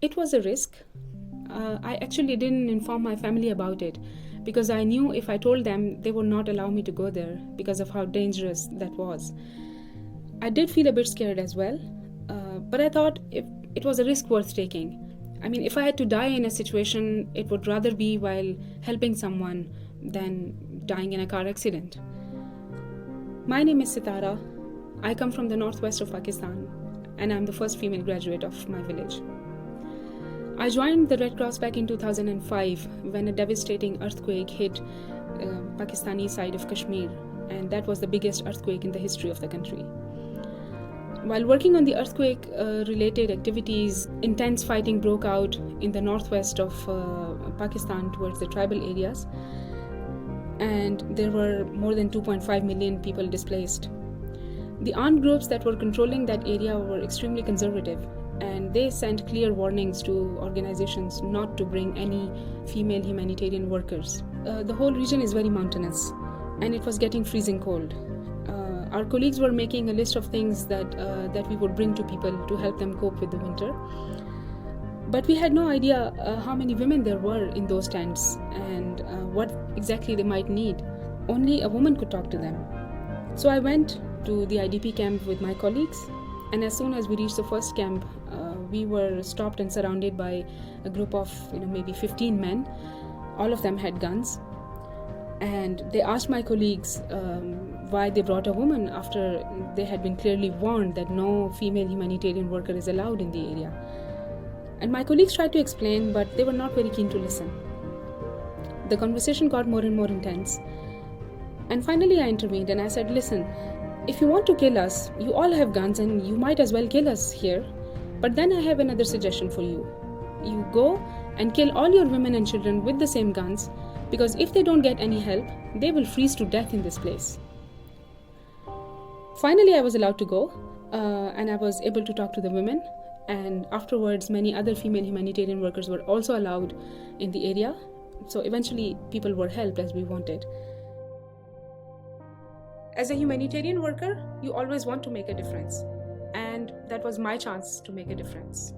It was a risk. I actually didn't inform my family about it because I knew if I told them, they would not allow me to go there because of how dangerous that was. I did feel a bit scared as well, but I thought it was a risk worth taking. I mean, if I had to die in a situation, it would rather be while helping someone than dying in a car accident. My name is Sitara. I come from the northwest of Pakistan, and I'm the first female graduate of my village. I joined the Red Cross back in 2005 when a devastating earthquake hit Pakistani side of Kashmir, and that was the biggest earthquake in the history of the country. While working on the earthquake-related activities, intense fighting broke out in the northwest of Pakistan towards the tribal areas, and there were more than 2.5 million people displaced. The armed groups that were controlling that area were extremely conservative, and they sent clear warnings to organizations not to bring any female humanitarian workers. The whole region is very mountainous, and it was getting freezing cold. Our colleagues were making a list of things that we would bring to people to help them cope with the winter. But we had no idea how many women there were in those tents and what exactly they might need. Only a woman could talk to them. So I went to the IDP camp with my colleagues, and as soon as we reached the first camp, we were stopped and surrounded by a group of maybe 15 men. All of them had guns, and they asked my colleagues why they brought a woman after they had been clearly warned that no female humanitarian worker is allowed in the area. And my colleagues tried to explain, but they were not very keen to listen. The conversation got more and more intense, and finally I intervened and I said, listen, if you want to kill us, you all have guns and you might as well kill us here. But then I have another suggestion for you. You go and kill all your women and children with the same guns, because if they don't get any help, they will freeze to death in this place. Finally, I was allowed to go, and I was able to talk to the women. And afterwards, many other female humanitarian workers were also allowed in the area. So eventually, people were helped as we wanted. As a humanitarian worker, you always want to make a difference. And that was my chance to make a difference.